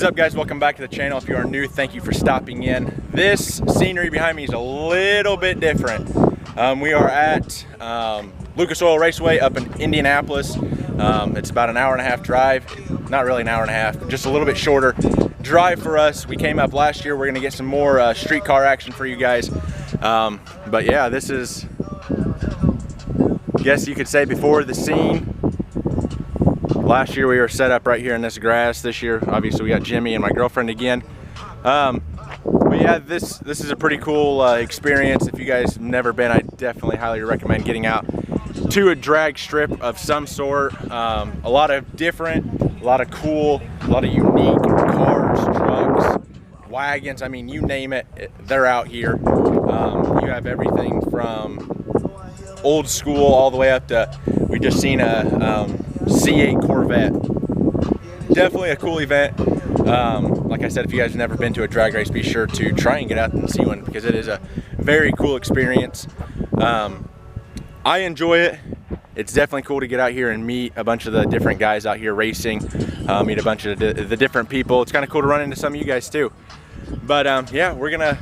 What is up, guys? Welcome back to the channel. If you are new, thank you for stopping in. This scenery behind me is a little bit different. We are at Lucas Oil Raceway up in Indianapolis. It's about an hour and a half drive. Not really an hour and a half, just a little bit shorter drive for us. We came up last year. We're gonna get some more street car action for you guys. But yeah, this is, I guess you could say, before the scene. Last year we were set up right here in this grass. This year, obviously, we got Jimmy and my girlfriend again. But yeah, this is a pretty cool experience. If you guys have never been, I definitely highly recommend getting out to a drag strip of some sort. A lot of different, a lot of cool, a lot of unique cars, trucks, wagons. I mean, you name it, they're out here. You have everything from old school all the way up to, we just seen a C8 Corvette. Definitely a cool event. Like I said, if you guys have never been to a drag race, be sure to try and get out and see one, because it is a very cool experience. I enjoy it. It's definitely cool to get out here and meet a bunch of the different guys out here racing, meet a bunch of the different people. It's kind of cool to run into some of you guys too. But yeah, we're gonna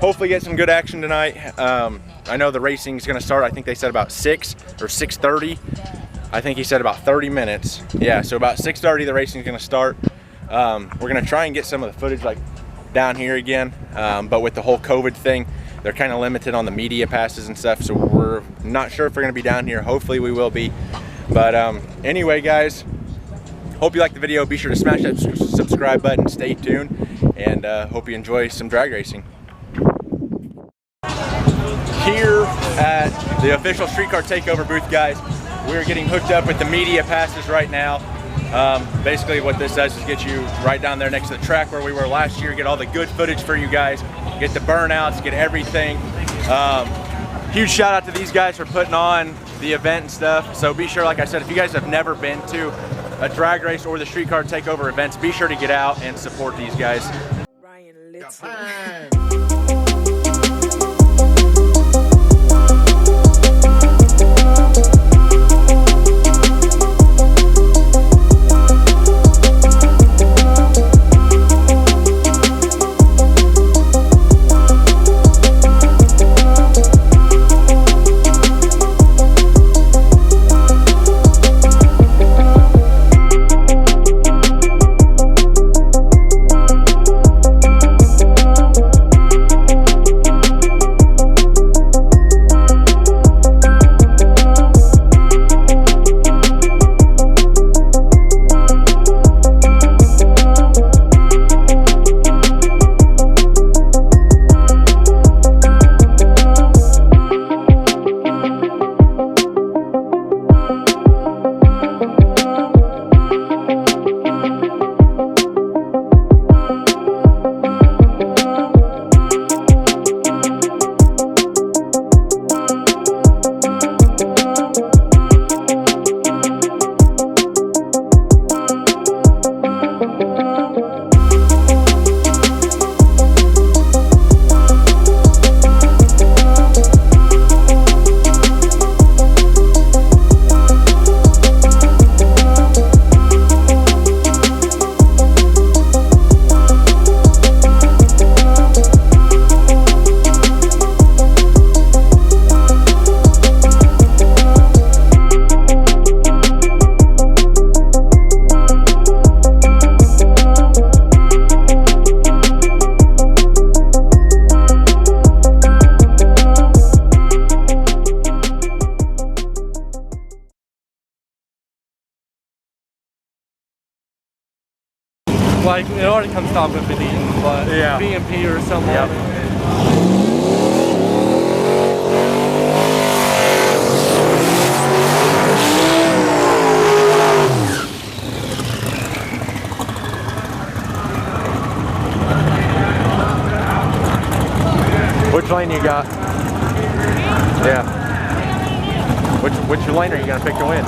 hopefully get some good action tonight. I know the racing is gonna start, I think they said about 6 or 6:30. I think he said about 30 minutes. Yeah, so about 6:30 the racing is gonna start. We're gonna try and get some of the footage like down here again, but with the whole COVID thing, they're kind of limited on the media passes and stuff, so we're not sure if we're gonna be down here. Hopefully we will be. But anyway, guys, hope you like the video. Be sure to smash that subscribe button, stay tuned, and hope you enjoy some drag racing. Here at the official Streetcar Takeover booth, guys, we're getting hooked up with the media passes right now. Basically what this does is get you right down there next to the track where we were last year, get all the good footage for you guys, get the burnouts, get everything. Huge shout out to these guys for putting on the event and stuff. So be sure, like I said, if you guys have never been to a drag race or the Streetcar Takeover events, be sure to get out and support these guys. Like, it already comes stock with it eaten, but yeah. B&P or something. Yep. Which lane you got? Yeah. Which lane are you gonna pick to win?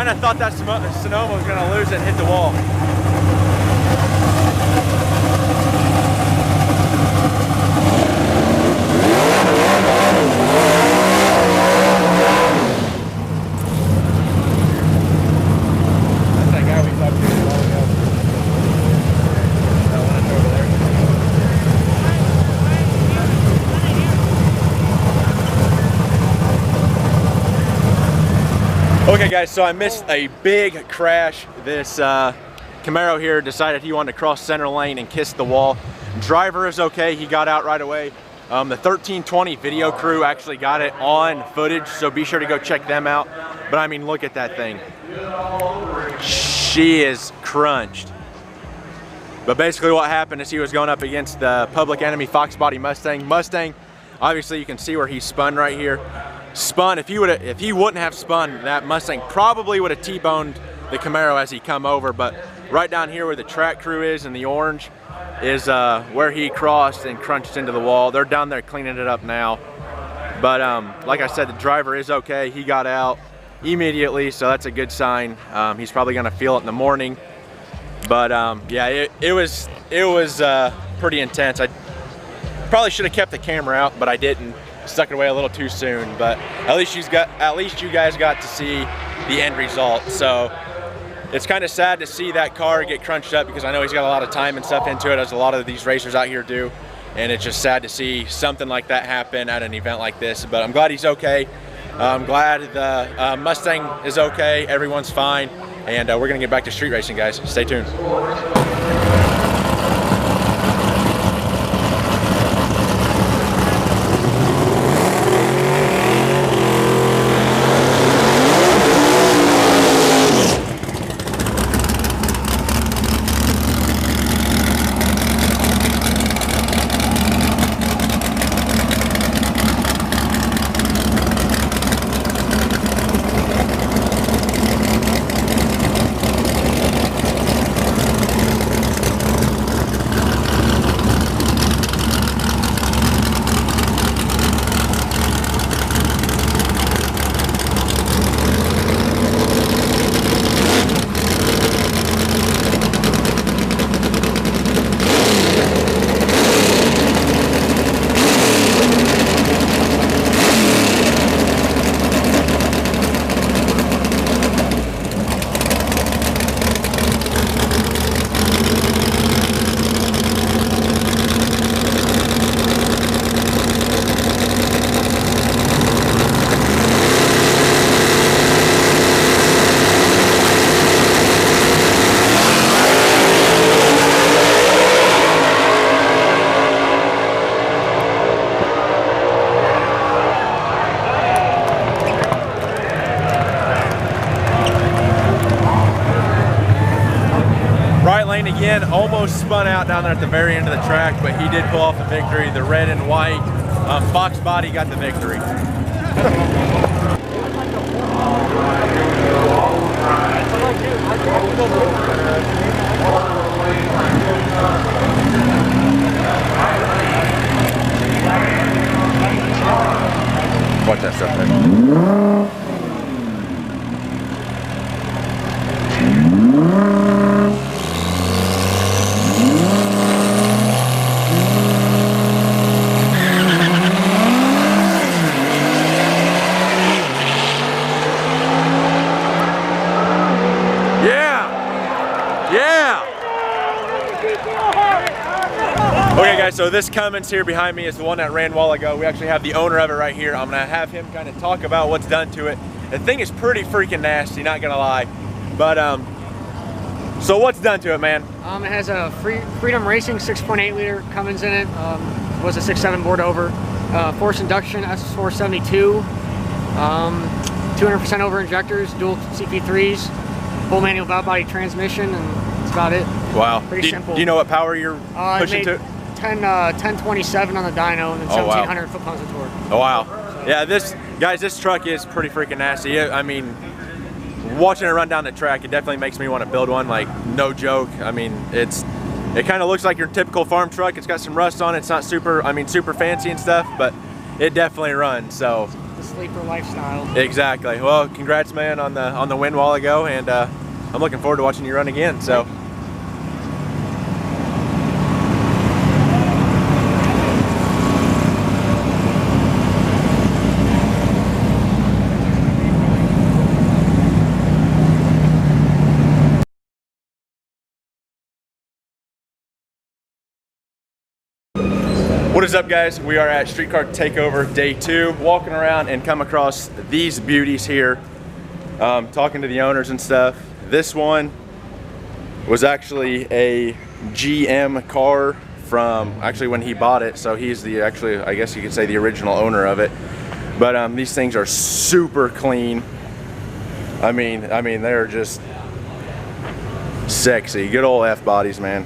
Kind of thought that Sonoma was gonna lose it and hit the wall. That's that guy we talked to a while ago. That one over there. Okay guys, so I missed a big crash. This Camaro here decided he wanted to cross center lane and kiss the wall. Driver is okay, he got out right away. The 1320 video crew actually got it on footage, so be sure to go check them out. But I mean, look at that thing. She is crunched. But basically what happened is he was going up against the Public Enemy Fox Body Mustang. Mustang, obviously you can see where he spun right here. Spun, if he wouldn't have spun, that Mustang probably would have T-boned the Camaro as he come over. But right down here where the track crew is in the orange is where he crossed and crunched into the wall. They're down there cleaning it up now. But like I said, the driver is okay. He got out immediately, so that's a good sign. He's probably gonna feel it in the morning. But yeah, it was pretty intense. I probably should have kept the camera out, but I didn't. Stuck it away a little too soon. But at least you guys got to see the end result. So it's kind of sad to see that car get crunched up, because I know he's got a lot of time and stuff into it, as a lot of these racers out here do. And it's just sad to see something like that happen at an event like this. But I'm glad he's okay. I'm glad the Mustang is okay. Everyone's fine. And we're gonna get back to street racing, guys. Stay tuned. Again, almost spun out down there at the very end of the track, but he did pull off the victory. The red and white Fox Body got the victory. Watch that stuff, man. Okay guys, so this Cummins here behind me is the one that ran a while ago. We actually have the owner of it right here. I'm gonna have him kind of talk about what's done to it. The thing is pretty freaking nasty, not gonna lie. But so what's done to it, man? It has a Freedom Racing 6.8 liter Cummins in it. Was a 6.7 board over. Force induction S472. 200% over injectors, dual CP3s, full manual valve body transmission, and that's about it. Wow. Pretty simple. Do you know what power you're pushing to? 1027 on the dyno, and then 1,700 foot-pounds of torque. Oh wow. Yeah, this truck is pretty freaking nasty. I mean, watching it run down the track, it definitely makes me want to build one, like no joke. I mean, it kind of looks like your typical farm truck. It's got some rust on it. It's not super fancy and stuff, but it definitely runs. So the sleeper lifestyle. Exactly. Well, congrats, man, on the win a while ago, and I'm looking forward to watching you run again. So. What is up, guys? We are at Streetcar Takeover Day 2, walking around and come across these beauties here, talking to the owners and stuff. This one was actually a GM car from actually when he bought it, so he's the actually, I guess you could say, the original owner of it. But these things are super clean. I mean they're just sexy. Good old F bodies, man.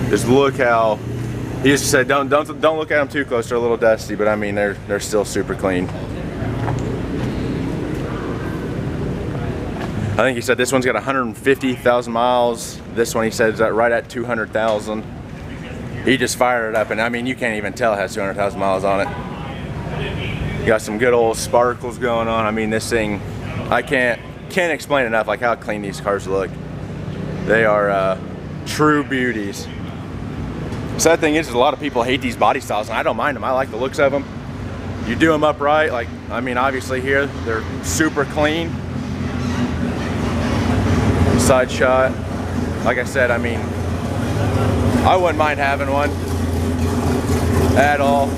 Just look how, he used to say, don't look at them too close, they're a little dusty, but I mean they're still super clean. I think he said this one's got 150,000 miles. This one he said is right at 200,000. He just fired it up, and I mean you can't even tell it has 200,000 miles on it. Got some good old sparkles going on. I mean this thing, I can't explain enough like how clean these cars look. They are true beauties. Sad thing is a lot of people hate these body styles, and I don't mind them. I like the looks of them. You do them upright, like, I mean, obviously here, they're super clean. Side shot. Like I said, I mean, I wouldn't mind having one at all.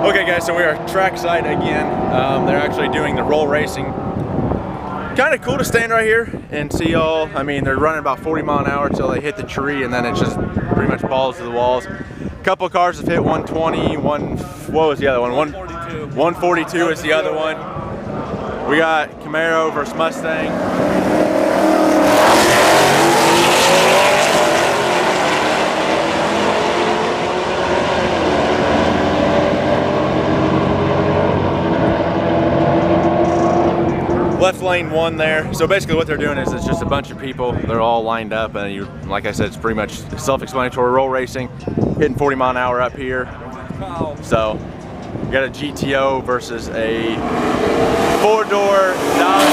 Okay guys, so we are trackside again. They're actually doing the roll racing. Kind of cool to stand right here and see all, I mean they're running about 40 miles an hour until they hit the tree, and then it's just pretty much balls to the walls. A couple of cars have hit 120, what was the other one? 142. 142 is the other one. We got Camaro versus Mustang. Left lane one there. So basically what they're doing is it's just a bunch of people. They're all lined up, and you, like I said, it's pretty much self-explanatory. Roll racing, hitting 40 mile an hour up here. So we got a GTO versus a four-door Dodge.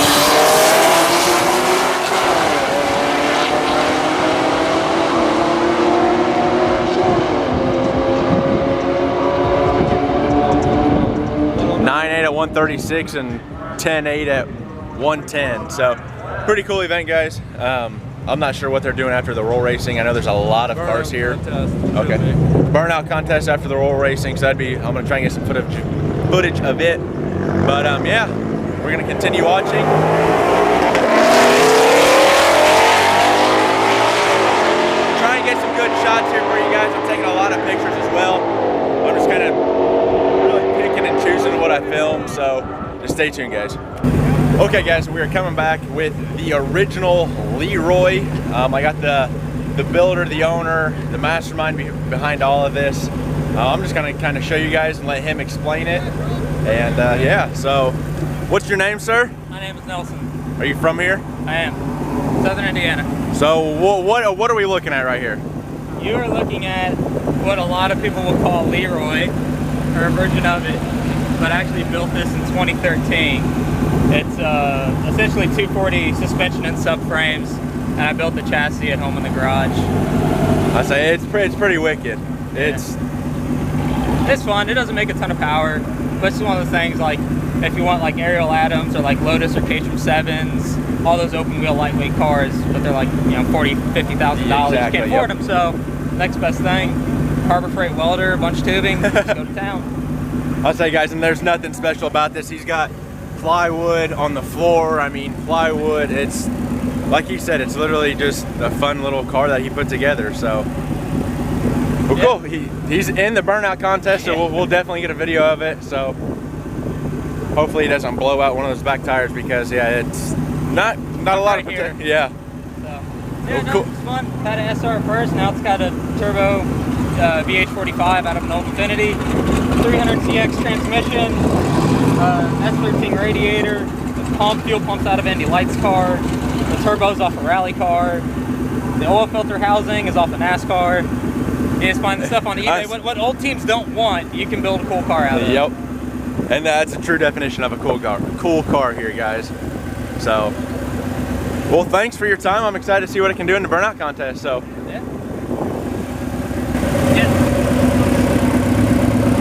9.8 at 136 and 10.8 at 110. So pretty cool event, guys. I'm not sure what they're doing after the roll racing. I know there's a lot of cars here. Okay, burnout contest after the roll racing, so that'd be, I'm gonna try and get some footage of it. But yeah, we're gonna continue watching. Try and get some good shots here for you guys. I'm taking a lot of pictures as well. I'm just kind of really picking and choosing what I film, so just stay tuned, guys. Okay guys, we are coming back with the original Leroy. I got the builder, the owner, the mastermind behind all of this. I'm just gonna kind of show you guys and let him explain it. And yeah, so what's your name, sir? My name is Nelson. Are you from here? I am. Southern Indiana. So what are we looking at right here? You are looking at what a lot of people will call Leroy, or a version of it, but I actually built this in 2013. It's essentially 240 suspension and subframes, and I built the chassis at home in the garage. I say it's pretty wicked. It's fun. It doesn't make a ton of power, but it's one of those things like if you want like Ariel Adams or like Lotus or Caterham 7s, all those open wheel lightweight cars, but they're like, you know, $40,000, $50,000. Exactly, You can't afford them, so next best thing, Harbor Freight welder, a bunch of tubing, just go to town. I'll say, guys, and there's nothing special about this. He's got plywood on the floor. I mean, plywood, it's like he said, it's literally just a fun little car that he put together. So well, yeah. Cool. He's in the burnout contest, so we'll definitely get a video of it. So hopefully he doesn't blow out one of those back tires, because yeah, it's not a lot of protection. Yeah. So yeah, well, no, cool. It's fun. Had an SR first, now it's got a turbo VH45 out of an old Infinity, 300CX transmission, S13 radiator, the fuel pumps out of Indy Lights car, the turbo's off a rally car, the oil filter housing is off a NASCAR. You just find the stuff on eBay. What old teams don't want, you can build a cool car out of. Yep. And that's a true definition of a cool car. Cool car here, guys. So, well, thanks for your time. I'm excited to see what it can do in the burnout contest. So, Yeah.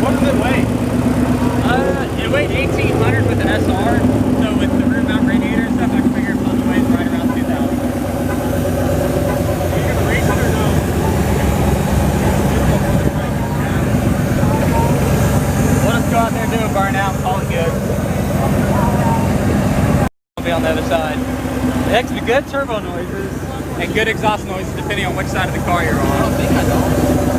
what does it weigh? It weighed 1,800 with an SR. So with the rear mount radiator and stuff, I can figure it probably weighs right around 2,000. Are you gonna race it or no? We'll just go out there and do a burnout, call it good. I'll be on the other side. Next, be good turbo noises and good exhaust noises depending on which side of the car you're on. I don't think I don't.